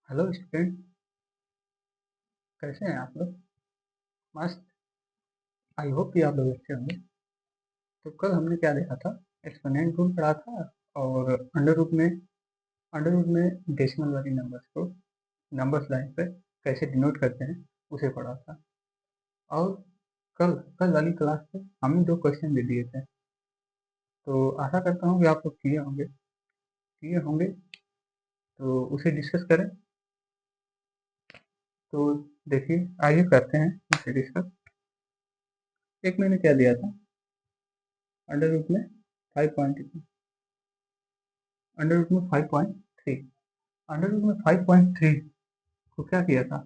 Hello student, कैसे हैं आप लोग? मस्त। आई होप कि आप लोग अच्छे होंगे। तो कल हमने क्या देखा था? एक्सपोनेंट रूल पढ़ा था और अंडर रूट में डेसिमल वाली नंबर्स को नंबर्स लाइन पे कैसे डिनोट करते हैं उसे पढ़ा था। और कल कल वाली क्लास में हमने 2 क्वेश्चन दे दिए थे, तो आशा करता हूँ कि आप लोग किए होंगे। तो उसे डिस्कस करें। तो देखिए, आइए करते हैं उसे डिस्कस। एक मैंने क्या दिया था? अंडर रूट में 5.3 अंडर रूट में 5.3 अंडर रूट में 5.3 को क्या किया था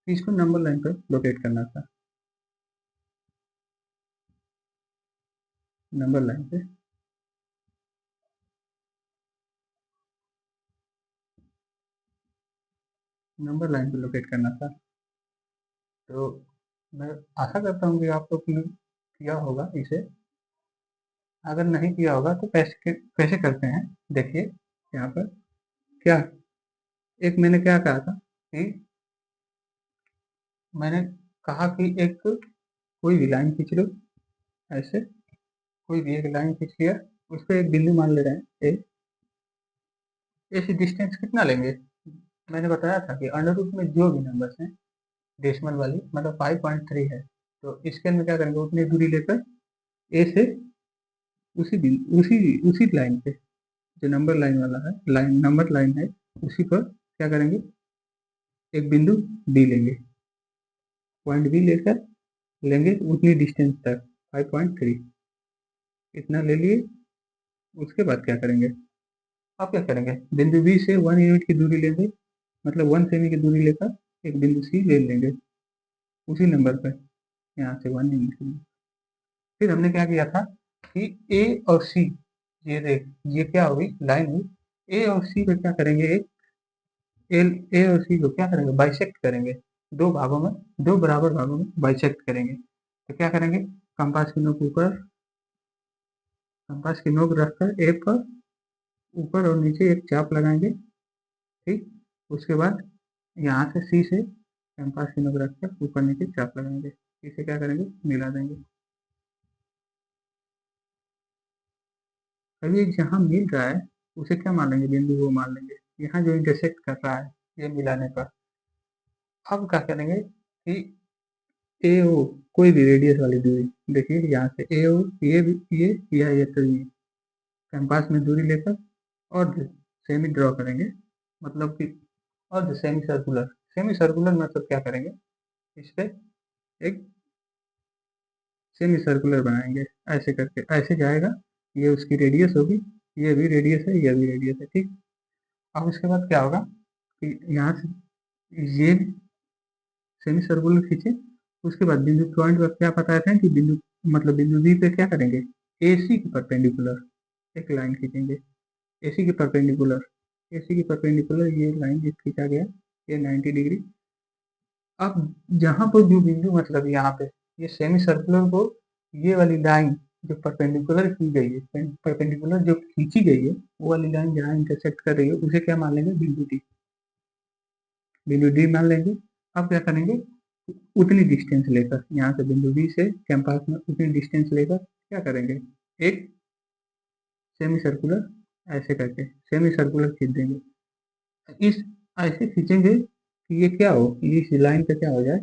कि इसको नंबर लाइन पर लोकेट करना था। नंबर लाइन पे लोकेट करना था। तो मैं आशा करता हूँ कि आप लोग ने किया होगा इसे। अगर नहीं किया होगा तो कैसे करते हैं, देखिए यहाँ पर क्या। एक मैंने क्या कहा था कि मैंने कहा कि एक कोई भी लाइन खींच लो। ऐसे कोई भी एक लाइन खींच लिया, उस पर एक बिंदु मान ले रहे हैं ए। ऐसी डिस्टेंस कितना लेंगे? मैंने बताया था कि अंडर रूट में जो भी नंबर्स हैं डेसिमल वाली, मतलब 5.3 है, तो इसके अंदर क्या करेंगे, उतनी दूरी लेकर ए से उसी लाइन पे, जो नंबर लाइन वाला है, नंबर लाइन है, उसी पर क्या करेंगे, एक बिंदु बी लेंगे। पॉइंट बी लेकर लेंगे उतनी डिस्टेंस तक 5.3 इतना ले लिए। उसके बाद क्या करेंगे, अब क्या करेंगे, बिंदु बी से 1 यूनिट की दूरी लेंगे, मतलब 1 सेमी की दूरी लेकर एक बिंदु सी ले लेंगे उसी नंबर पर, यहाँ से 1 यूनिट की। फिर हमने क्या किया था कि ए और सी, ये देख, ये क्या हुई, लाइन हुई। ए और सी को क्या करेंगे, एक ए और सी को क्या करेंगे, बाइसेक्ट करेंगे। दो भागों में, दो बराबर भागों में बाइसेक्ट करेंगे। तो क्या करेंगे, कंपास की नोक ऊपर, कंपास की नोक रखकर ए पर ऊपर और नीचे एक चाप लगाएंगे। ठीक। उसके बाद यहाँ से सी से कंपास की नोक रखकर ऊपर नीचे चाप लगाएंगे। इसे क्या करेंगे, मिला देंगे। अभी जहाँ मिल रहा है उसे क्या मान लेंगे, बिंदु वो मान लेंगे। यहाँ जो इंटरसेक्ट कर रहा है ये मिलाने पर, अब क्या करेंगे कि ए ओ कोई भी रेडियस वाली दूरी, देखिए यहाँ से ए ओ, ये तो ये कैंपास में दूरी लेकर और सेमी ड्रॉ करेंगे, मतलब कि और सेमी सर्कुलर मतलब क्या करेंगे, इस पे एक सेमी सर्कुलर बनाएंगे। ऐसे करके ऐसे जाएगा, ये उसकी रेडियस होगी, ये भी रेडियस है, ये भी रेडियस है। ठीक। अब उसके बाद क्या होगा कि यहाँ से ये सेमी सर्कुलर खींचे। उसके बाद बिंदु पॉइंट पर क्या बताया था कि बिंदु, मतलब बिंदु बी पे क्या करेंगे, एसी की परपेंडिकुलर एक लाइन खींचेंगे। एसी की परपेंडिकुलर एसी की परपेंडिकुलर ये लाइन एक खींचा गया, ये 90 डिग्री। अब जहां पर जो बिंदु, मतलब यहाँ पे ये सेमी सर्कुलर को, ये वाली लाइन जो परपेंडिकुलर की गई है, परपेंडिकुलर जो खींची गई है, वो वाली लाइन जहाँ इंटरसेक्ट कर रही है उसे क्या मान लेंगे, बिंदु डी मान लेंगे। अब क्या करेंगे, उतनी डिस्टेंस लेकर यहाँ से बिंदु बी से कैंपास में उतनी डिस्टेंस लेकर क्या करेंगे, एक सेमी सर्कुलर ऐसे करके सेमी सर्कुलर खींच देंगे। इस ऐसे खींचेंगे कि ये क्या हो, इस लाइन पे क्या हो जाए,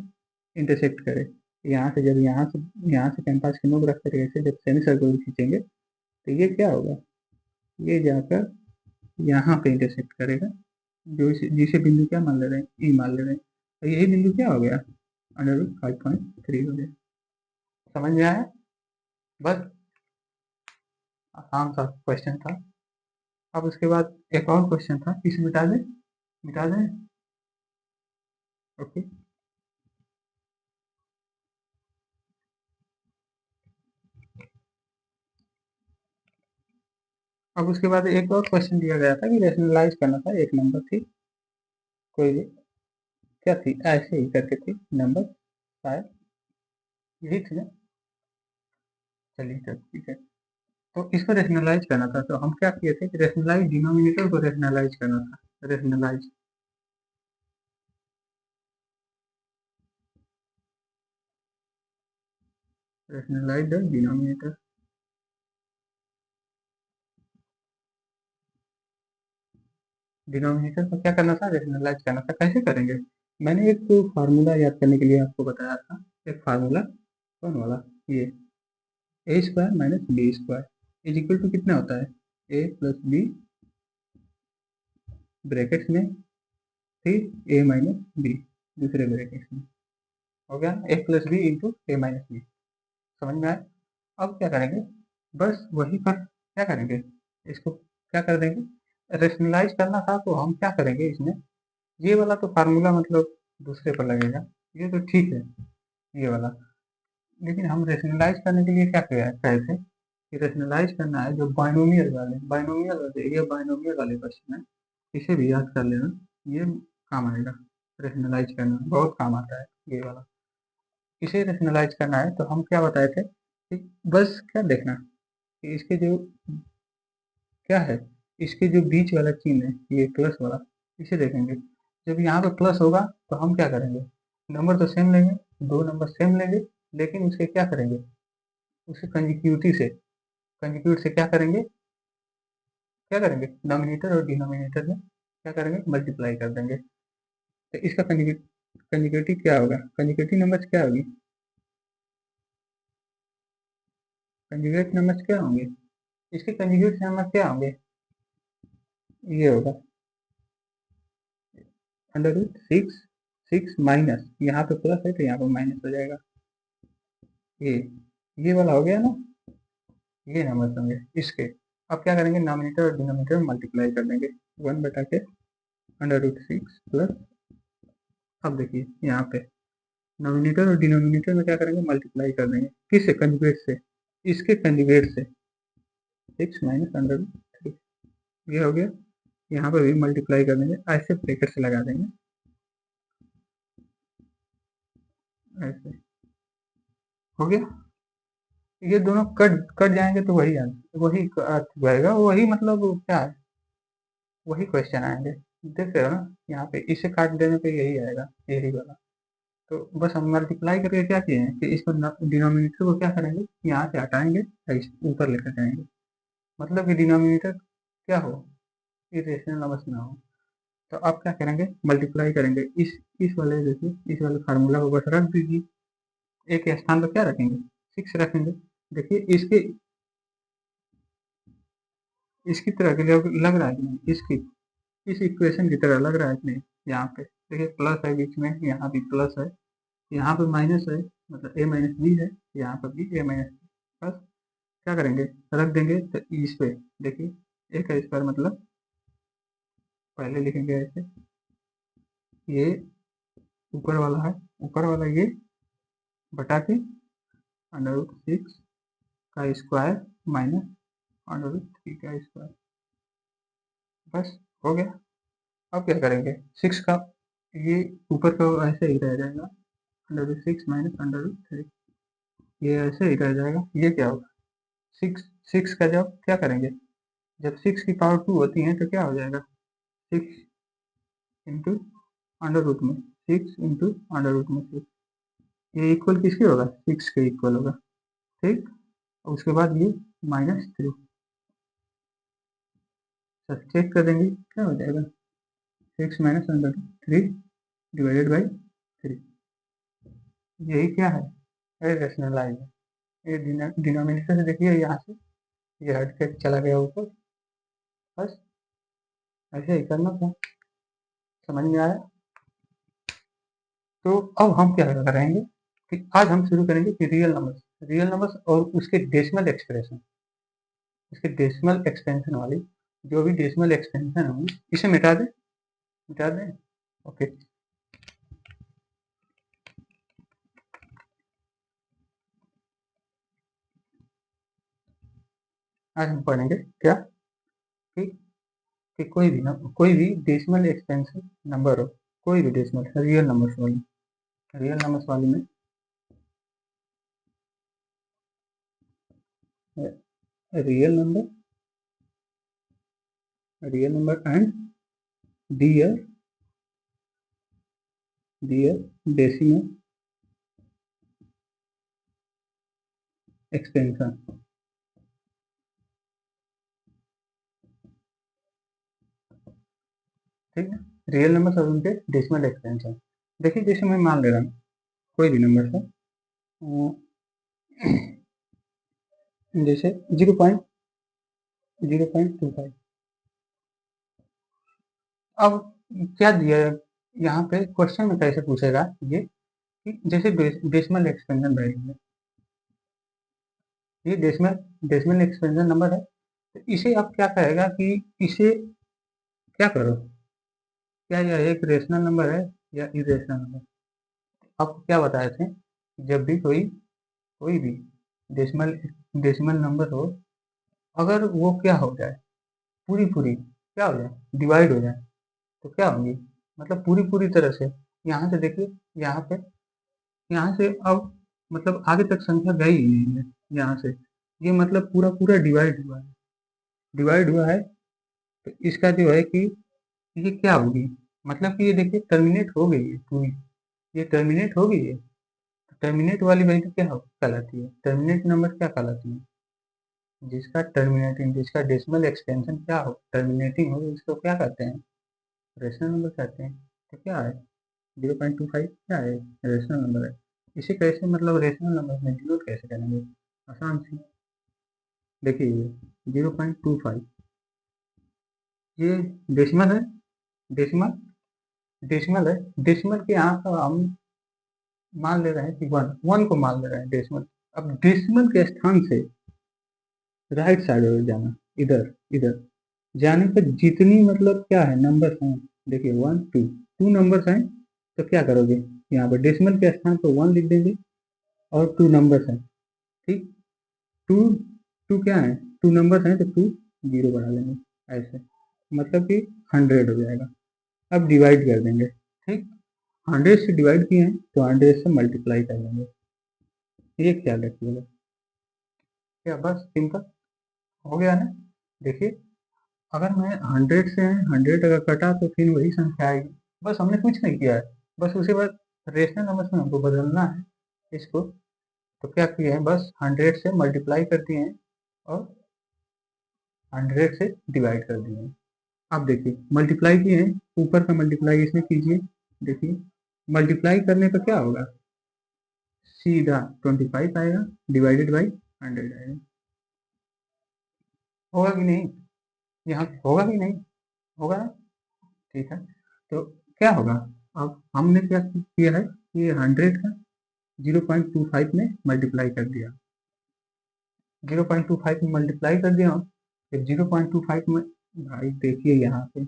इंटरसेक्ट करे। यहाँ से जब यहाँ से कैंपास की नोक रख कर ऐसे जब सेमी सर्कुलर खींचेंगे तो ये क्या होगा, ये जाकर यहाँ पे इंटरसेक्ट करेगा, जिसे बिंदु क्या मान ले रहे हैं, ई मान ले रहे हैं। तो यही बिंदु क्या हो गया, अंडर रूट 5.3 हो गया। समझ में आया? बस आसान सा क्वेश्चन था। अब उसके बाद एक और क्वेश्चन था, इसे मिटा दें। ओके। अब उसके बाद एक और क्वेश्चन दिया गया था कि रेशनलाइज करना था, एक नंबर थी, कोई भी क्या थी, ऐसे ही करके थी नंबर, शायद यही थी ना। चलिए तब ठीक है। तो इसको रेशनलाइज करना था, तो हम क्या किए थे कि रेशनलाइज डिनोमिनेटर को रेशनलाइज करना था। Rationalise rationalise the denominator. Denominator को क्या करना था, रैशनलाइज करना था। कैसे करेंगे, मैंने एक तो फार्मूला याद करने के लिए आपको बताया था, एक फार्मूला कौन वाला, ये a square minus b square is equal to कितना होता है, ए प्लस बी ब्रैकेट्स में फिर ए माइनस बी दूसरे ब्रैकेट्स में, हो गया a plus b into a minus b. समझ में आया। अब क्या करेंगे, बस वही पर क्या करेंगे, इसको क्या कर देंगे, रेशनलाइज करना था तो हम क्या करेंगे इसमें, ये वाला तो फार्मूला मतलब दूसरे पर लगेगा, ये तो ठीक है ये वाला, लेकिन हम रेशनलाइज करने के लिए क्या किया कहे थे कि रेशनलाइज करना है जो बाइनोमियल वाले क्वेश्चन है, इसे भी याद कर लेना, ये काम आएगा। रेशनलाइज करना बहुत काम आता है ये वाला, इसे रेशनलाइज करना है तो हम क्या बताए थे कि बस क्या देखना कि इसके जो क्या है, इसके जो बीच वाला चिन्ह है ये प्लस वाला, इसे देखेंगे। जब यहाँ पे प्लस होगा तो हम क्या करेंगे, नंबर तो सेम लेंगे, दो नंबर सेम लेंगे, लेकिन उसके क्या करेंगे, उसे कंजिक्यूट से क्या करेंगे, नॉमिनेटर और डिनोमिनेटर में क्या करेंगे, मल्टीप्लाई कर देंगे। तो इसका कंजिक्यूटिव क्या होगा, कंजिक्यूटिव नंबर क्या होगी, कंजुगेट नंबर क्या होंगे, इसके कंजुगेट नंबर क्या होंगे, ये होगा under root six, six minus यहाँ पे प्लस है तो यहाँ पे माइनस हो जाएगा, ये ये वाला हो गया ना, ये नंबर होंगे इसके। अब क्या करेंगे, नॉमिनेटर और डिनोमिनेटर मल्टीप्लाई कर देंगे, वन बटा के अंडर रूट सिक्स प्लस, अब देखिए यहाँ पे नॉमिनेटर और डिनोमिनेटर में क्या करेंगे, मल्टीप्लाई कर देंगे, किससे, कंजुगेट से, इसके कंजुगेट से, six minus under root three, ये हो गया। यहाँ पे भी मल्टीप्लाई कर देंगे, ऐसे ब्रैकेट से लगा देंगे, ऐसे हो गया। ये दोनों कट कट जाएंगे तो वही वही अर्थ रहेगा, वही मतलब क्या है, वही क्वेश्चन आएंगे, देख रहे हो ना, यहाँ पे इसे काट देने पे यही आएगा, यही वाला। तो बस हम मल्टीप्लाई करके क्या किए हैं कि इसको डिनोमिनेटर को क्या करेंगे, यहाँ से हटाएंगे, ऊपर लेकर जाएंगे, मतलब कि डिनोमिनेटर क्या हो, इरेशनल नंबर्स ना हो। तो अब क्या करेंगे, मल्टीप्लाई करेंगे, इस वाले देखिए, इस वाले फार्मूला को बस रख दीजिए, एक के स्थान पर क्या रखेंगे, सिक्स रखेंगे। देखिए इसके इसकी तरह के लग रहा है कि नहीं, इसकी इस इक्वेशन की तरह लग रहा है कि नहीं, यहाँ पे देखिए प्लस है बीच में, यहाँ भी प्लस है, यहाँ पे माइनस है, मतलब ए माइनस बी है, यहाँ पर भी ए माइनस बी, बस क्या करेंगे, रख देंगे तो इस पे देखिए ए का स्क्वायर मतलब पहले लिखेंगे ऐसे, ये ऊपर वाला है, ऊपर वाला ये बटा के अंडर रूट सिक्स का square minus under root three का स्क्वायर, बस हो गया। अब क्या करेंगे, सिक्स का ये ऊपर का ऐसे ही रह जाएगा, under root six minus under root three, ये ऐसे ही रह जाएगा, ये क्या होगा, सिक्स, सिक्स का जब क्या करेंगे, जब सिक्स की पावर टू होती है तो क्या हो जाएगा, सिक्स इंटू अंडर रूट में सिक्स इंटू अंडर रूट में सिक्स, ये इक्वल किसके होगा, सिक्स के इक्वल होगा, ठीक। और उसके बाद ये माइनस थ्री, सब चेक कर देंगे क्या हो जाएगा, six minus under root three divided by three, यही क्या है, रेशनलाइज है। ये डिनोमिनेटर से देखिए यहाँ से ये हट के चला गया ऊपर, बस ऐसे ही करना था, समझ में आया। तो अब हम क्या करेंगे कि आज हम शुरू करेंगे कि रियल नंबर्स और उसके डेसिमल एक्सप्रेशन, इसके डेसिमल एक्सपेंशन वाली जो भी डेसिमल एक्सपेंशन होंगी इसे मिटा दें, ओके। आज हम पढ़ेंगे क्या कि, कोई भी डेसिमल एक्सपेंशन नंबर हो, कोई भी डेसिमल रियल नंबर्स वाली में real number and dear dear decimal extension, ठीक है, रियल नंबर और उनके डेसिमल एक्सटेंशन। देखिए जैसे मैं मान ले रहा हूँ कोई भी नंबर से, जैसे 0.025। अब क्या दिया है यहाँ पे क्वेश्चन में, कैसे पूछेगा ये कि जैसे डेसिमल एक्सपेंशन वैल्यू है, ये डेसिमल एक्सपेंशन नंबर है, तो इसे आप क्या कहेगा कि इसे क्या करो, क्या यह एक रेशनल नंबर है या इरेशनल नंबर। आपको क्या बताए थे, जब भी कोई भी डेसिमल डेसिमल नंबर हो, अगर वो क्या हो जाए, पूरी पूरी क्या हो जाए, डिवाइड हो जाए, तो क्या होंगी, मतलब पूरी पूरी तरह से, यहाँ से देखिए, यहाँ पे, यहाँ से अब मतलब आगे तक संख्या गई ही नहीं है यहाँ से, ये मतलब पूरा पूरा डिवाइड हुआ है। तो इसका जो है कि ये क्या होगी, मतलब कि ये देखिए टर्मिनेट हो गई है पूरी, ये टर्मिनेट हो गई है। टर्मिनेट वाली वैल्यू क्या कहलाती है, टर्मिनेट नंबर क्या कहलाती है, जिसका डेसिमल एक्सटेंशन क्या हो, टर्मिनेटिंग हो, इसको क्या कहते हैं, रेशनल नंबर कहते हैं। तो क्या है 0.25 क्या है, रेशनल नंबर है। इसे कैसे मतलब रेशनल नंबर में डिनोट कैसे करेंगे, आसान सी, देखिए ये 0.25 ये डेसिमल है, डेसिमल डेसिमल है, डेसिमल के यहाँ का हम मान ले रहे हैं कि वन को मान ले रहे हैं डेसिमल। अब डेसिमल के स्थान से राइट साइड हो जाना, इधर इधर जाने पर जितनी मतलब क्या है नंबर हैं, देखिए 1 2 नंबर्स हैं, तो क्या करोगे, यहाँ पर डेसिमल के स्थान पर 1 लिख देंगे और 2 नंबर्स हैं, ठीक, टू टू क्या है, 2 नंबर्स हैं तो 2 जीरो बढ़ा देंगे ऐसे, मतलब कि 100 हो जाएगा। अब डिवाइड कर देंगे, ठीक, 100 से डिवाइड किए हैं तो 100 से मल्टीप्लाई कर देंगे, ये ख्याल रखिएगा। क्या बस सिंपल हो गया ना। देखिए अगर मैं 100 से 100 अगर कटा तो फिर वही संख्या आएगी, बस हमने कुछ नहीं किया है, बस उसके बाद रेशनल नंबर में हमको बदलना है इसको। तो क्या किए हैं, बस 100 से मल्टीप्लाई कर दिए हैं और 100 से डिवाइड कर दिए हैं। अब देखिए मल्टीप्लाई किए हैं, ऊपर का मल्टीप्लाई इसमें कीजिए, देखिए मल्टीप्लाई करने पर क्या होगा, सीधा 25 आएगा डिवाइडेड बाई 100 आएगा, होगा कि नहीं, यहाँ होगा कि नहीं, होगा ना, ठीक है। तो क्या होगा, अब हमने क्या किया है, ये 100 का 0.25 में मल्टीप्लाई कर दिया, 0.25 में मल्टीप्लाई कर दिया, फिर 0.25 में, भाई देखिए यहाँ पे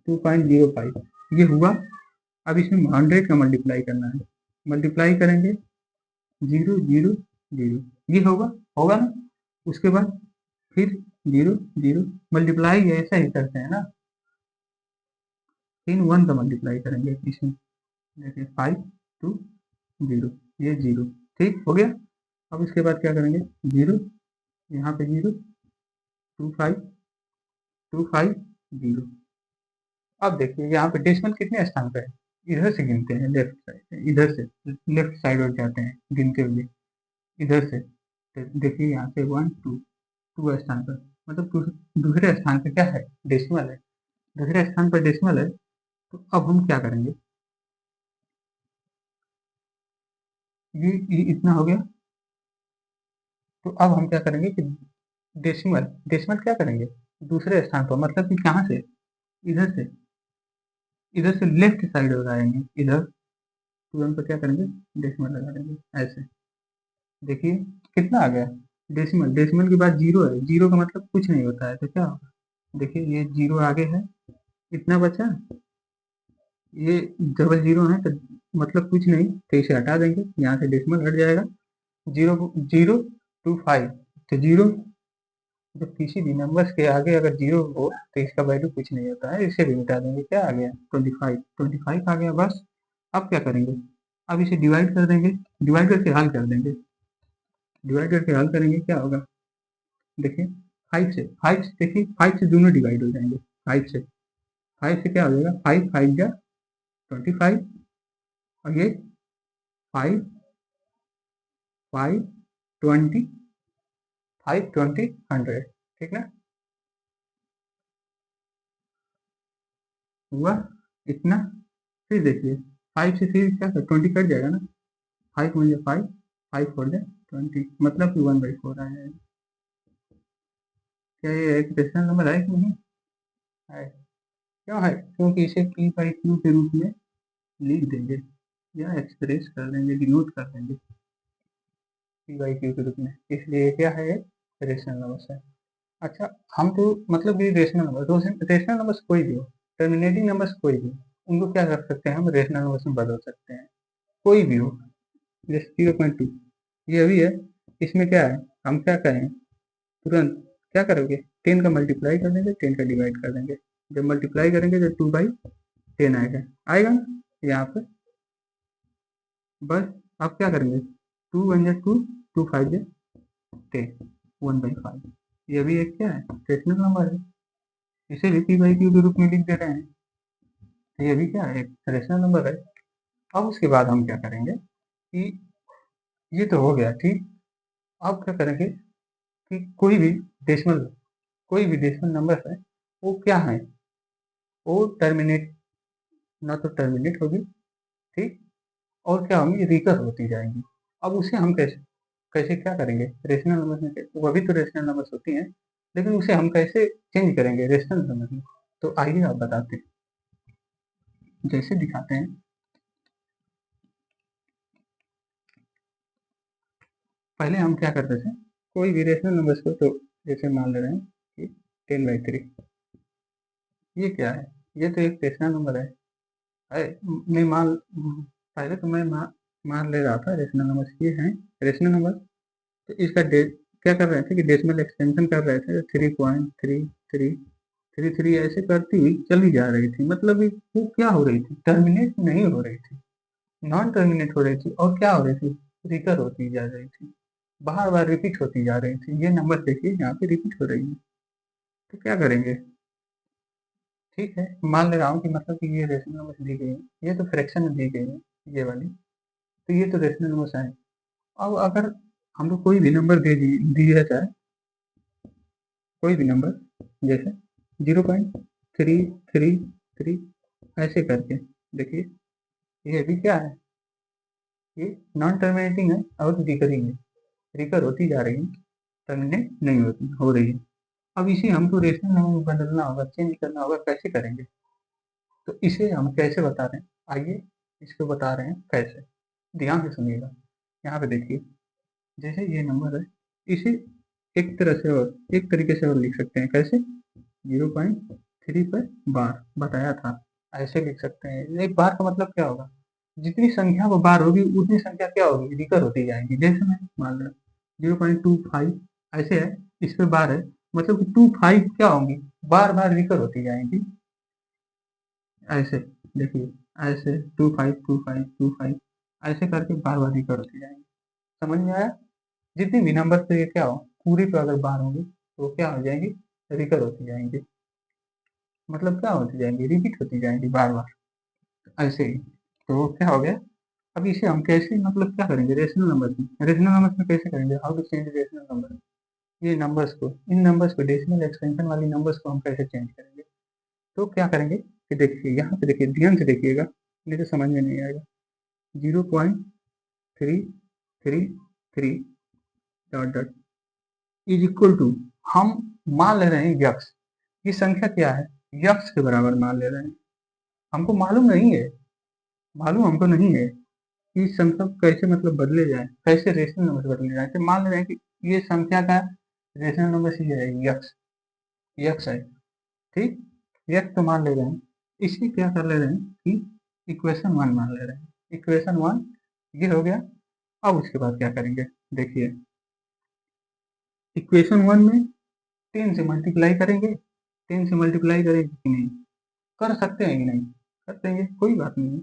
2.05 ये हुआ। अब इसमें 100 का मल्टीप्लाई करना है, मल्टीप्लाई करेंगे 0 0 0, ये होगा ना, उसके बाद फिर 0 0 मल्टीप्लाई ऐसा ही करते हैं ना, 1 का मल्टीप्लाई करेंगे इसमें, देखिए 5 2 0, ये 0, ठीक हो गया। अब इसके बाद क्या करेंगे, 0 यहाँ पे 0 25 अब देखिए यहाँ पे डेसिमल कितने स्थान पे है, इधर से गिनते हैं, लेफ्ट साइड, इधर से लेफ्ट साइड हो जाते हैं गिनते हुए, इधर से, तो देखिए यहाँ पे 1 2 स्थान पर, मतलब दूसरे स्थान पे क्या है, डेसिमल है, दूसरे स्थान पर डेसिमल है। तो अब हम क्या करेंगे, ये इतना हो गया। तो अब हम क्या करेंगे कि डेसिमल डेसिमल क्या करेंगे, दूसरे स्थान पर, मतलब कि कहाँ से, इधर से, इधर से लेफ्ट साइड हो जाएंगे इधर, तुरंत पर क्या करेंगे, डेसिमल लगा देंगे ऐसे, देखिए कितना आ गया, डेसिमल, डेसिमल के बाद 0 है, 0 का मतलब कुछ नहीं होता है, तो क्या होगा, देखिए ये 0 आगे है, इतना बचा, ये डबल 0 है तो मतलब कुछ नहीं, तो इसे हटा देंगे, यहाँ से डेसिमल हट जाएगा, 0 0 2 5, तो 0 जब किसी भी नंबर के आगे अगर 0 हो तो इसका वैल्यू कुछ नहीं होता है, इसे भी मिटा देंगे, क्या आ गया 25 आ गया बस। अब क्या करेंगे, अब इसे डिवाइड कर देंगे, डिवाइड करके हल कर देंगे, डिवाइड करके हल करेंगे क्या होगा, देखिए 5 से देखिए 5 से दोनों डिवाइड हो जाएंगे, 5 से क्या हो जाएगा, 5 5 जा 25 और ये 5 5 20, 5, 20, 100, ठीक ना, हुआ इतना। फिर देखिए 5 से फिर क्या 20 कट जाएगा ना, 5 मुझे 5, 5 4 20, मतलब कि 1/4 आया है। क्या ये एक रेशनल नंबर है कि नहीं है? क्यों है? क्योंकि इसे P/Q के रूप में लिख देंगे या एक्सप्रेस कर देंगे, डिनोट कर देंगे P/Q के रूप में, इसलिए क्या है, रेशनल नंबर है। अच्छा, हम तो मतलब ये रेशनल नंबर, रेशनल नंबर कोई भी हो, टर्मिनेटिंग नंबर कोई भी हो, उनको क्या कर सकते हैं, हम रेशनल नंबर में बदल सकते हैं, कोई भी हो। जैसे 0.2 ये अभी है, इसमें क्या है, हम क्या करें, तुरंत क्या करोगे, 10 का मल्टीप्लाई कर देंगे, 10 का डिवाइड कर देंगे, जब मल्टीप्लाई करेंगे तो 2/10 आएगा, आएगा ना यहाँ पे, बस आप क्या करेंगे, 2 1 जा 2, 2 5 जा 10, 1/5, ये भी एक क्या है, रेशनल नंबर है, इसे भी P/Q के रूप में लिख दे रहे हैं, तो ये भी क्या है, एक रेशनल नंबर है। अब उसके बाद हम क्या करेंगे कि ये तो हो गया ठीक, अब क्या करेंगे कि कोई भी डेसिमल नंबर है, वो क्या है, वो टर्मिनेट, ना तो टर्मिनेट होगी, ठीक, और क्या होंगी, रिकर होती जाएंगी। अब उसे हम कैसे कैसे क्या करेंगे, रेशनल नंबर में वो भी तो रेशनल नंबर होती हैं, लेकिन उसे हम कैसे चेंज करेंगे रेशनल नंबर में, तो आइए आप बताते हैं, जैसे दिखाते हैं। पहले हम क्या करते थे, कोई भी रेशनल नंबर को, तो जैसे मान ले रहे हैं कि 10/3, ये क्या है, ये तो एक रेशनल नंबर है, मैं पहले तो मैं मान ले रहा था रेशनल नंबर ये है, रेशनल नंबर, तो इसका क्या कर रहे थे कि डेसिमल एक्सटेंशन कर रहे थे, 3.3333 ऐसे करती हुई चली जा रही थी, मतलब वो क्या हो रही थी, टर्मिनेट नहीं हो रही थी, नॉन टर्मिनेट हो रही थी, और क्या हो रही थी, रिकर होती जा रही थी, बार बार रिपीट होती जा रही थी, ये नंबर देखिए यहाँ पे रिपीट हो रही है, तो क्या करेंगे, ठीक है, मान ले रहा हूँ कि मतलब कि ये रेशनल नंबर दी गई है, ये तो फ्रैक्शन में दी गई है, ये वाली, तो ये तो रेशनल नंबर है। अब अगर हमको कोई भी नंबर दे दिया जाए, कोई भी नंबर, जैसे 0.333 ऐसे करके, देखिए ये भी क्या है, ये नॉन टर्मिनेटिंग है और रिकरिंग है, रिकर होती जा रही है, टर्मिनेट नहीं होती हो रही है। अब इसे हमको रेशनल नंबर में बदलना होगा, चेंज करना होगा, कैसे करेंगे, तो इसे हम कैसे बता रहे हैं, आइए इसको बता रहे हैं कैसे, ध्यान से सुनिएगा। यहाँ पे देखिए, जैसे ये नंबर है, इसे एक तरह से और एक तरीके से और लिख सकते हैं, कैसे, 0.3 पर बार बताया था, ऐसे लिख सकते हैं। एक बार का मतलब क्या होगा, जितनी संख्या वो बार होगी उतनी संख्या क्या होगी, रिकर होती जाएंगी, जैसे मैं मान रहा 0.25 ऐसे है, इस पे बार है, मतलब कि 25 क्या होंगी, बार बार रिकर होती जाएंगी, ऐसे देखिए, ऐसे 25 ऐसे करके बार बार रिकर होती जाएंगी, समझ में आया, जितनी भी नंबर पे ये क्या हो, पूरी पे अगर बार होंगी तो क्या हो जाएंगी, रिकर होती जाएंगी, मतलब क्या होती जाएंगी, रिपीट होती जाएंगी बार बार, ऐसे ही, तो क्या हो गया। अब इसे हम कैसे मतलब क्या करेंगे, रेशनल नंबर में कैसे करेंगे, how to change rational number, ये नंबर्स को, इन नंबर्स को, डेसिमल एक्सटेंशन वाली नंबर्स को हम कैसे चेंज करेंगे, तो क्या करेंगे कि देखिए यहाँ पे देखिए, ध्यान से देखिएगा, नहीं तो समझ में नहीं आएगा, 0.333 dot dot is equal to, हम मान ले रहे हैं यक्स, ये संख्या क्या है, यक्स के बराबर मान ले रहे हैं, हमको मालूम नहीं है, मालूम हमको नहीं है कि संख्या कैसे मतलब बदले जाए, कैसे रेशनल नंबर बदले जाए, तो मान ले रहे हैं कि ये संख्या का रेशनल नंबर ये है, यक्स, यक्स है, ठीक, यक्स तो मान ले रहे हैं, इसी क्या कर ले रहे हैं कि इक्वेशन 1 मान ले रहे हैं, इक्वेशन 1 ये हो गया। अब उसके बाद क्या करेंगे, देखिए इक्वेशन 1 में 10 से मल्टीप्लाई करेंगे, 10 से मल्टीप्लाई करेंगे कि नहीं, कर सकते हैं कि नहीं, कर देंगे, कोई बात नहीं है।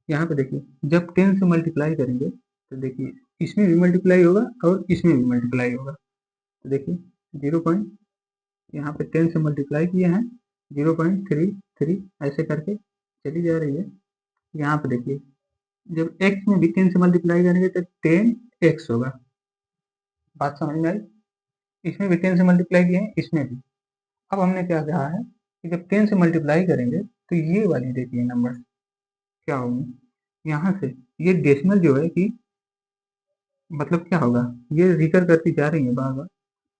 यहाँ पे देखिए, जब 10 से मल्टीप्लाई करेंगे तो देखिए इसमें भी मल्टीप्लाई होगा और इसमें भी मल्टीप्लाई होगा, तो देखिए 0 पॉइंट, यहाँ पे 10 से मल्टीप्लाई किए हैं, 0.33 ऐसे करके चली जा रही है। यहाँ पे देखिए, जब x में भी 10 से मल्टीप्लाई करेंगे तो 10x होगा, बात समझ में आई? इसमें भी 10 से मल्टीप्लाई किए हैं, इसमें भी। अब हमने क्या कहा है कि जब 10 से मल्टीप्लाई करेंगे तो ये वाली देखिए नंबर क्या होंगे, यहाँ से ये डेसिमल जो है कि मतलब क्या होगा, ये रिकर करती जा रही है बार बार।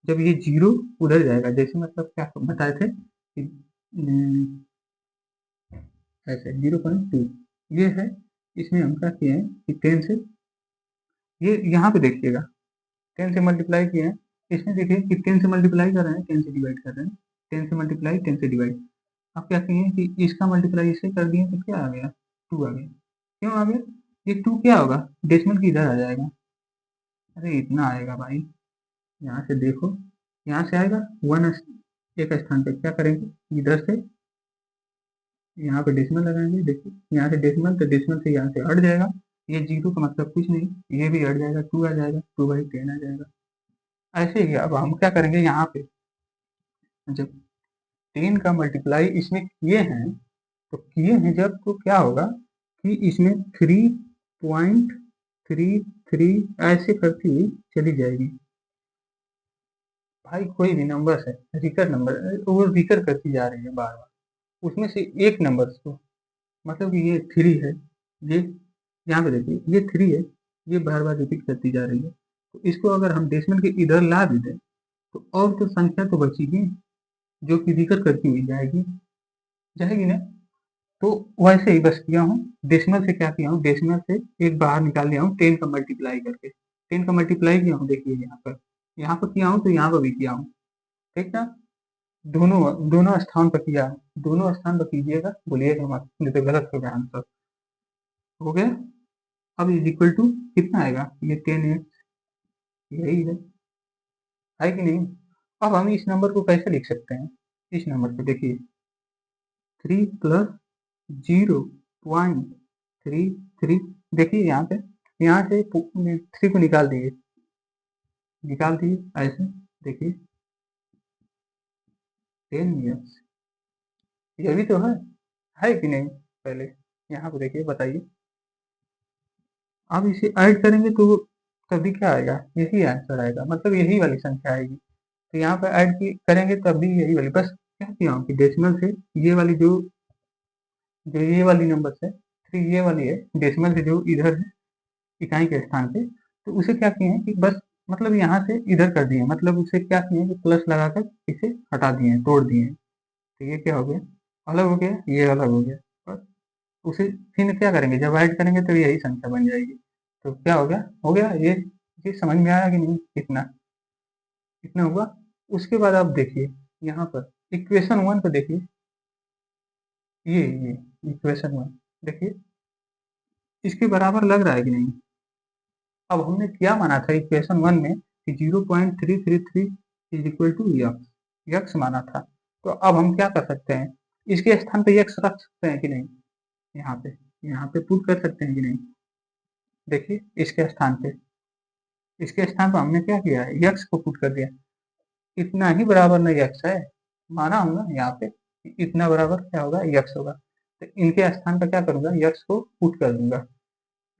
जब ये जीरो उधर जाएगा, जैसे मतलब क्या बताए थे कि ऐसे 0.2 ये है। इसमें हम क्या किए हैं कि 10 से ये यहाँ पे देखिएगा 10 से मल्टीप्लाई किए हैं, इसमें देखिए कि 10 से मल्टीप्लाई कर रहे हैं, 10 से डिवाइड कर रहे हैं, 10 से मल्टीप्लाई 10 से डिवाइड। अब क्या किए कि इसका मल्टीप्लाई इससे कर दिए तो क्या आ गया, 2 आ गया। क्यों आ गया, ये 2 क्या होगा, डेसिमल की इधर आ जाएगा। अरे इतना आएगा भाई, यहाँ से देखो, यहाँ से आएगा 1 एक स्थान पे क्या करेंगे, इधर से यहाँ पे डेसिमल लगाएंगे, देखिए यहाँ से डेसिमल, तो डेसिमल से यहाँ से हट जाएगा, ये जीरो का मतलब कुछ नहीं, ये भी हट जाएगा, 2 आ जाएगा, 2/10 आ जाएगा। ऐसे ही अब हम क्या करेंगे, यहाँ पे जब 10 का मल्टीप्लाई इसमें किए हैं, तो किए हैं जब तो क्या होगा कि इसमें 3.33 ऐसे करती हुई चली जाएगी। भाई कोई भी नंबर है, रिकर नंबर वो रिकर करती जा रही है बार बार, उसमें से एक नंबर को, मतलब कि ये 3 है, ये यहाँ पे देखिए ये 3 है, ये बार बार रिपीट करती जा रही है। तो इसको अगर हम डेसिमल के इधर ला भी दें तो और तो संख्या तो बचेगी जो कि रिकर करती हुई जाएगी, जाएगी ना। तो वैसे ही बस किया हूँ, डेसिमल से क्या किया हूँ, डेसिमल से एक बाहर निकाल लिया हूँ 10 का मल्टीप्लाई करके, 10 का मल्टीप्लाई किया हूँ, देखिए यहाँ पर किया हूँ, तो यहाँ पर भी किया हूँ, ठीक ना। दोनों दोनों स्थान पर किया, दोनों स्थान पर कीजिएगा, बोलिएगा मत नहीं तो गलत होगा आंसर। हो गया, अब इज इक्वल टू कितना आएगा, ये 10x, यही है कि नहीं। अब हम इस नंबर को कैसे लिख सकते हैं, इस नंबर को देखिए 3 प्लस 0.33, देखिए यहाँ से 3 को निकाल दिए ऐसे, देखिए 10 years, ये भी तो है कि नहीं। पहले यहाँ पे देखिए, बताइए, अब इसे ऐड करेंगे तो तभी क्या आएगा, यही आंसर आएगा, मतलब यही वाली संख्या आएगी। तो यहाँ पे ऐड करेंगे तब भी यही वाली, बस क्या किया हूँ कि डेसिमल से ये वाली जो ये वाली नंबर है 3, ये वाली है, डेसिमल से जो इधर है इकाई के स्थान पे, तो उसे क्या किए हैं कि बस मतलब यहाँ से इधर कर दिए, मतलब उसे क्या किए कि प्लस लगाकर इसे हटा दिए, तोड़ दिए। तो ये क्या हो गया, अलग हो गया, ये अलग हो गया, बस उसे फिर क्या करेंगे, जब ऐड करेंगे तो यही संख्या बन जाएगी। तो क्या हो गया ये समझ में आया कि नहीं, कितना हुआ। उसके बाद आप देखिए यहाँ पर इक्वेशन 1 को देखिए, ये इक्वेशन 1 देखिए, इसके बराबर लग रहा है कि नहीं। अब हमने क्या माना था इक्वेशन 1 में कि 0.333 इज इक्वल टू यक्स माना था। तो अब हम क्या कर सकते हैं, इसके स्थान पे यक्स रख सकते हैं कि नहीं, यहाँ पे पुट कर सकते हैं कि नहीं। देखिए इसके स्थान पर हमने क्या किया है, यक्स को पुट कर दिया, इतना ही बराबर ना यक्स है, माना हम ना यहाँ पे इतना बराबर क्या होगा, यक्स होगा। तो इनके स्थान पर क्या करूंगा, यक्स को पुट कर दूंगा,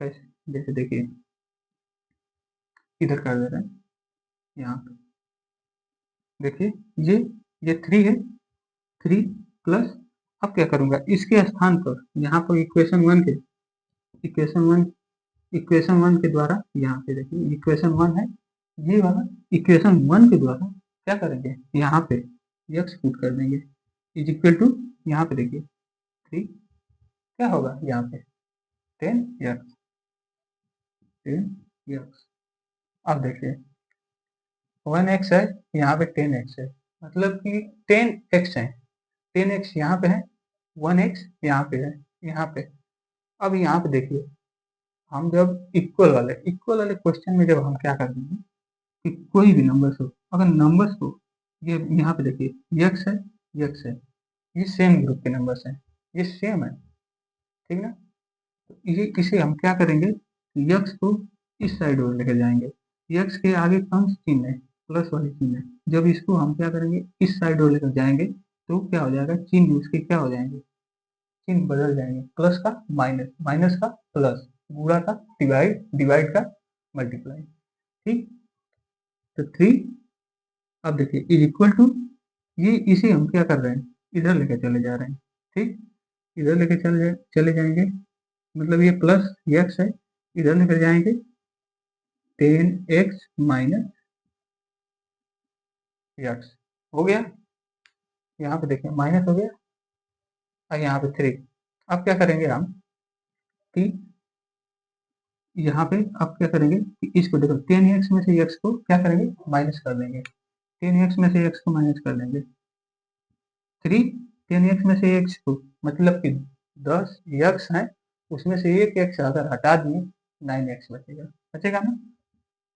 जैसे देखिए इधर कर दे रहे हैं, यहाँ पे देखिए ये 3 है, 3 प्लस, अब क्या करूंगा इसके स्थान पर, यहाँ पर इक्वेशन वन के द्वारा, यहाँ पे देखिए इक्वेशन 1 है, ये वाला इक्वेशन 1 के द्वारा क्या करेंगे, यहाँ पे यक्स पुट कर देंगे, इज इक्वल टू, यहाँ पे देखिए 3 क्या होगा, यहाँ पे 10 यक्स। अब देखिए 1x है, यहाँ पे 10x है, मतलब कि 10x है, 10x यहाँ पे है, 1x यहाँ पे है, यहाँ पे। अब यहाँ पे देखिए, हम जब इक्वल वाले क्वेश्चन में जब हम क्या कर देंगे कि कोई भी नंबर्स हो, अगर नंबर्स को ये यहाँ पे देखिए यक्स है, ये सेम ग्रुप के नंबर्स हैं, ये सेम है, ठीक ना। तो ये इसे हम क्या करेंगे, यक्स को इस साइड और लेकर जाएंगे, यक्स के आगे कौन सी चिन्ह है, प्लस वाली चिन्ह है, जब इसको हम क्या करेंगे इस साइड और लेकर जाएंगे तो क्या हो जाएगा, चिन्ह उसके क्या हो जाएंगे, चिन्ह बदल जाएंगे, प्लस का माइनस, माइनस का प्लस, गुणा का डिवाइड, डिवाइड का मल्टीप्लाई, ठीक। तो 3 अब देखिए इज इक्वल टू, ये इसे हम क्या कर रहे हैं, इधर लेके चले जा रहे हैं। ठीक, इधर लेके चले जाएंगे, मतलब ये प्लस एक्स है, इधर लेकर जाएंगे 10x माइनस एक्स हो गया। यहाँ पे देखिए माइनस हो गया और यहाँ पे 3। अब क्या करेंगे हम कि यहाँ पे अब क्या करेंगे कि इसको देखो 10x में से x को क्या करेंगे, माइनस कर देंगे। 10x में से x को माइनस कर देंगे 3, 10x में से x को मतलब कि 10x है, उसमें से एक x अगर हटा दिए 9x बचेगा ना,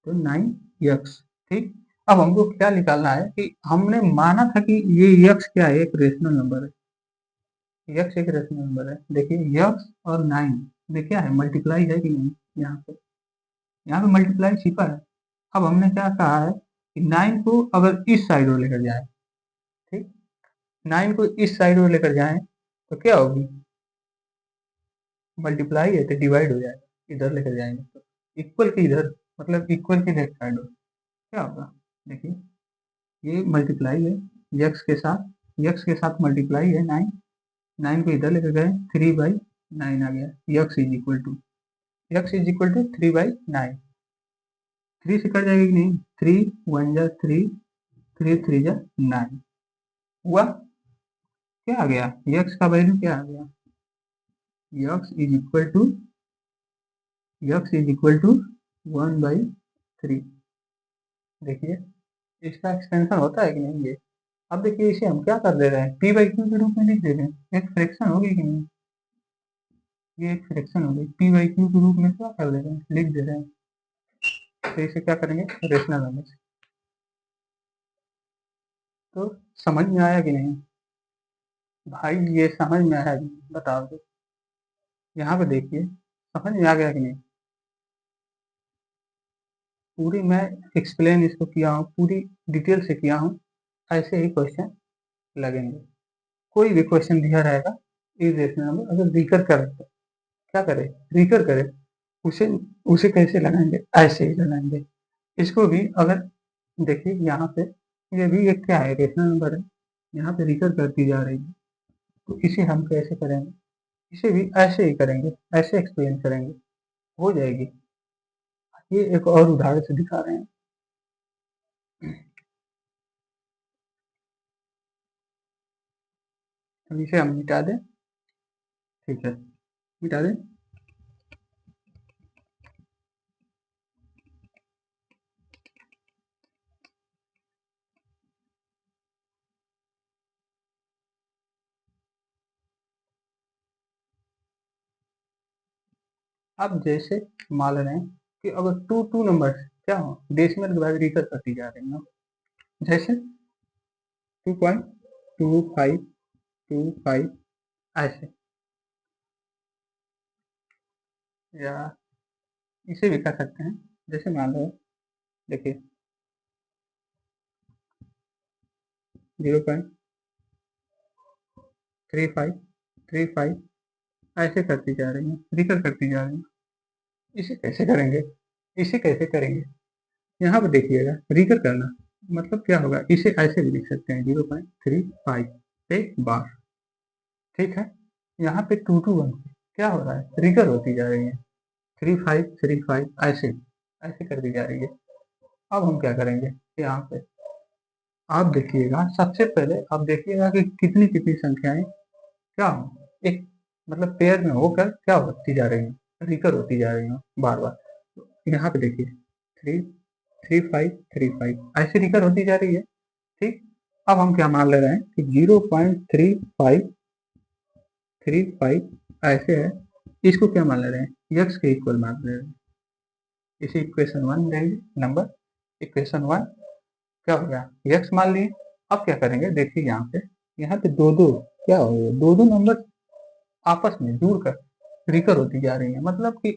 तो 9x। ठीक, अब हमको क्या निकालना है कि हमने माना था कि ये x क्या है, एक रेशनल नंबर है, x एक रेशनल नंबर है। देखिए x और 9 में क्या है, मल्टीप्लाई है कि नहीं, यहाँ पे मल्टीप्लाई छिपा है। अब हमने क्या कहा है कि 9 को अगर इस साइड और लेकर जाए, ठीक, 9 को इस साइड और लेकर जाए तो क्या होगी, मल्टीप्लाई है तो डिवाइड हो जाएगा, इधर लेकर जाएंगे तो इक्वल के इधर, मतलब इक्वल के लेफ्ट साइड हो, क्या होगा, देखिए ये मल्टीप्लाई है x के साथ मल्टीप्लाई है 9, 9 को इधर लेकर गए 3/9 आ गया, x इज इक्वल टू 3/9। 3 से कट जाएगी कि नहीं, 3 1 जा 3, 3 3 जा 9 हुआ, क्या आ गया, x का वैल्यू क्या आ गया, x इज इक्वल टू 1/3। देखिए इसका एक्सपेंशन होता है कि नहीं ये। अब देखिए इसे हम क्या कर दे रहे हैं, p/q के रूप में लिख दे रहे हैं, एक फ्रैक्शन होगी कि नहीं, ये एक फ्रैक्शन होगी, p/q के रूप में क्या कर दे रहे हैं, लिख दे रहे हैं। तो इसे क्या करेंगे, रेशनल नंबर। तो समझ में आया कि नहीं भाई, ये समझ में आया कि नहीं बताओ तो, यहाँ पे देखिए समझ में आ गया कि नहीं, पूरी मैं एक्सप्लेन इसको किया हूँ, पूरी डिटेल से किया हूँ, ऐसे ही क्वेश्चन लगेंगे। कोई भी क्वेश्चन दिया रहेगा इरेशनल नंबर, अगर रिकर कर तो क्या करे, रिकर करे, उसे उसे कैसे लगाएंगे, ऐसे ही लगाएंगे। इसको भी अगर देखिए यहाँ पे ये भी एक क्या है, रेशनल नंबर है, यहाँ पे रिकर करती जा रही है, तो इसे हम कैसे करेंगे, इसे भी ऐसे ही करेंगे, ऐसे एक्सप्लेन करेंगे, हो जाएगी। ये एक और उदाहरण से दिखा रहे हैं। अब इसे हम मिटा दें, ठीक है मिटा दें। अब जैसे मान रहे हैं कि अगर टू नंबर क्या हो, डेसिमल के बाद रिकर करती जा रही हो, जैसे 2.2525 ऐसे, या इसे भी कर सकते हैं, जैसे मान लो देखिए 0.3535 ऐसे करती जा रही है, रिकर करती जा रही है। इसे कैसे करेंगे, इसे कैसे करेंगे, यहाँ पे देखिएगा, रिकर करना मतलब क्या होगा, इसे ऐसे भी लिख सकते हैं 0.35 पे बार, ठीक है। यहाँ पे 2 क्या हो रहा है, रिकर होती जा रही है, 3535 ऐसे ऐसे कर दी जा रही है। अब हम क्या करेंगे, यहाँ पे आप देखिएगा, सबसे पहले आप देखिएगा कि कितनी कितनी संख्याएं क्या हो, एक मतलब पेयर में होकर क्या होती जा रही है, रिकर होती जा रही है बार बार। यहाँ पे देखिए 33535 ऐसे रिकर होती जा रही है, ठीक। अब हम क्या मान ले रहे हैं कि 0.3535 ऐसे है, इसको क्या मान ले रहे हैं, x के इक्वल मान ले रहे हैं। इसे इक्वेशन 1 लेंगे, नंबर इक्वेशन 1 क्या हो गया, x मान लिए। अब क्या करेंगे, देखिए यहाँ पे दो दो क्या हो गया, दो दो नंबर आपस में जुड़कर रिकर होती जा रही है, मतलब कि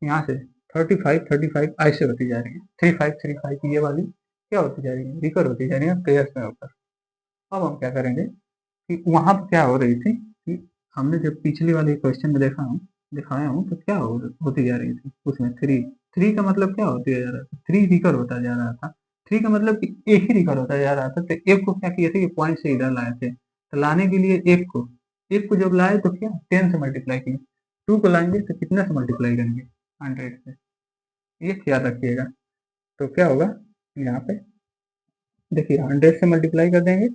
यहाँ से 35 ऐसे होती जा रही है, 35 ये वाली क्या होती जा रही है, रिकर होती जा रही है पेयर्स में होकर। अब हम क्या करेंगे कि वहां पर क्या हो रही थी कि हमने जब पिछले वाले क्वेश्चन में दिखाया हूँ तो क्या होती जा रही थी, उसमें थ्री थ्री का मतलब क्या होती जा रहा था, थ्री रिकर होता जा रहा था, 3 का मतलब कि एक ही रिकॉर्ड होता जा रहा था, तो एक को क्या किए थे कि पॉइंट से इधर लाए थे, तो लाने के लिए एक को जब लाए तो क्या 10 से मल्टीप्लाई किए, 2 को लाएंगे तो कितना से मल्टीप्लाई करेंगे 100 से, ये ख्याल रखिएगा। तो क्या होगा यहाँ पे देखिए 100 से मल्टीप्लाई कर देंगे,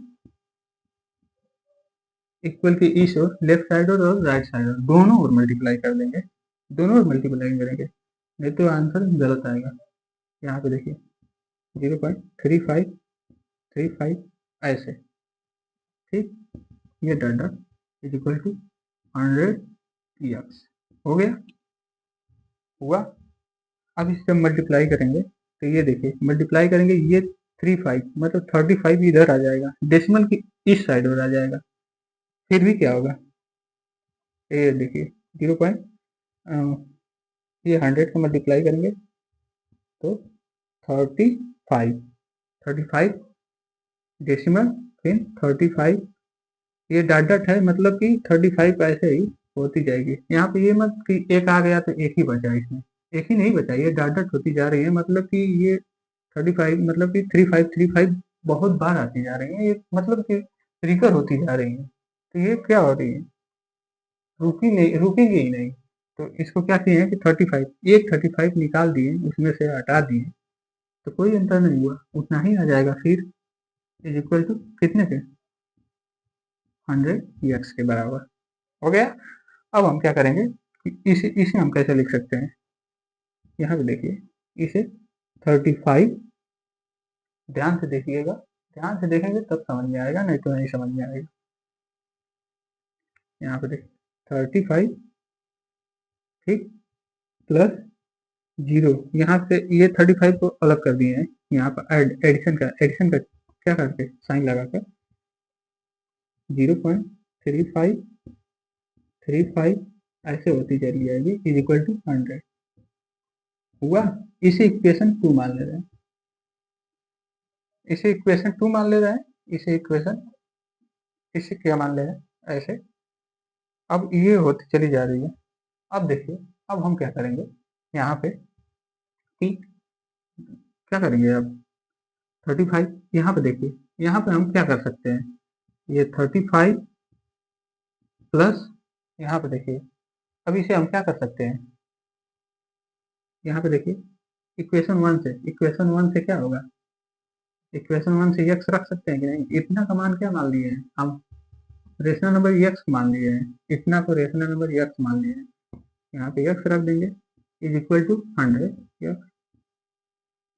इक्वल की ईच ओर लेफ्ट साइड और राइट साइड और दोनों ओर मल्टीप्लाई कर देंगे, दोनों ओर मल्टीप्लाई करेंगे, नहीं तो आंसर गलत आएगा। यहाँ पे देखिए 0.3535 ऐसे, ठीक, ये डाटा इज इक्वल टू 100 हो गया, हुआ। अब इससे मल्टीप्लाई करेंगे तो ये देखिए मल्टीप्लाई करेंगे, ये 35 मतलब 35 इधर आ जाएगा, डेसिमल की इस साइड और आ जाएगा, फिर भी क्या होगा, ये देखिए 0 पॉइंट ये 100 को मल्टीप्लाई करेंगे तो 35 डेसिमल फिर 35, ये डॉट डॉट है मतलब कि 35 ऐसे ही होती जाएगी। यहाँ पे ये मत कि एक आ गया तो एक ही बचा, इसमें एक ही नहीं बचा, ये डॉट डॉट होती जा रही है, मतलब कि ये 35 मतलब कि 3535 बहुत बार आती जा रही है, ये मतलब कि रिकर होती जा रही है, तो ये क्या हो रही है, रुकेगी ही नहीं। तो इसको क्या किए हैं कि 35 निकाल दिए, उसमें से हटा दिए, तो कोई अंतर नहीं हुआ, उतना ही आ जाएगा, फिर इज इक्वल टू कितने के 100 के बराबर हो गया। अब हम क्या करेंगे, इसे हम कैसे लिख सकते हैं, यहाँ पे देखिए इसे 35, ध्यान से देखिएगा, ध्यान से देखेंगे तब समझ में आएगा, नहीं तो नहीं समझ में आएगा। यहाँ पे देखिए 35 ठीक प्लस 0, यहाँ से ये 35 को अलग कर दिए हैं, यहाँ पर एडिशन का क्या करके साइन लगा कर 0.3535 ऐसे होती चली जाएगी इज इक्वल टू 100 हुआ। इसे इक्वेशन 2 मान ले रहे हैं, इसे इक्वेशन 2 मान ले रहे हैं, इसे क्या मान ले रहे हैं ऐसे। अब ये होती चली जा रही है। अब देखिए अब हम क्या करेंगे यहाँ पे कि क्या करेंगे, अब 35 यहाँ पे देखिए, यहाँ पे हम क्या कर सकते हैं, ये 35 प्लस यहाँ पे देखिए, अब इसे हम क्या कर सकते हैं, यहाँ पे देखिए इक्वेशन 1 से क्या होगा, इक्वेशन 1 से x रख सकते हैं कि नहीं, इतना का मान क्या मान लिए हैं हम, रेशनल नंबर x मान लिए हैं, इतना को रेशनल नंबर x मान लिए हैं, यहाँ पे x रख देंगे इज इक्वल टू 100 x,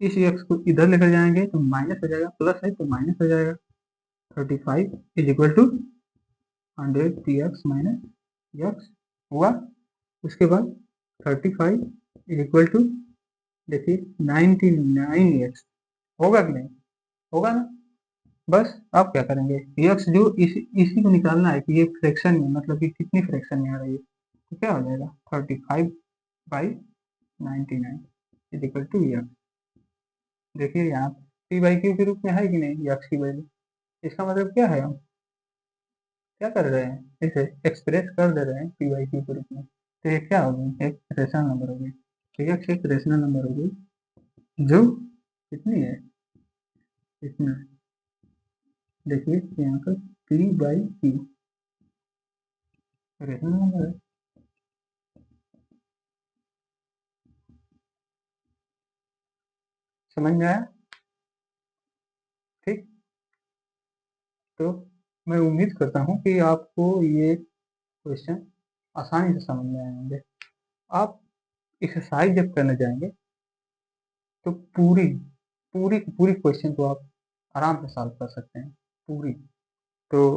इस x को इधर लेकर जाएंगे तो माइनस हो जाएगा, प्लस है तो माइनस हो जाएगा, 35 is equal to 100 minus x हुआ। उसके बाद 35 इज इक्वल टू देखिए 99x होगा कि नहीं, होगा ना। बस अब क्या करेंगे, x जो इसी को निकालना है कि ये फ्रैक्शन में मतलब कि कितनी फ्रैक्शन में आ रही है, तो क्या हो जाएगा 35/99 इज इक्वल टू x। देखिए यहाँ p/q के रूप में है कि नहीं x की वैल्यू, इसका मतलब क्या है, हम क्या कर रहे हैं, इसे एक्सप्रेस कर दे रहे हैं p/q के रूप में, तो ये क्या होगी, एक रेशनल नंबर होगी, तो x एक रेशनल नंबर होगी जो कितनी है, इतना देखिए यहाँ पर p/q रेशनल नंबर है। समझ में आया, ठीक। तो मैं उम्मीद करता हूँ कि आपको ये क्वेश्चन आसानी से समझ में आए होंगे। आप एक्सरसाइज जब करने जाएंगे तो पूरी पूरी पूरी क्वेश्चन को आप आराम से सॉल्व कर सकते हैं पूरी। तो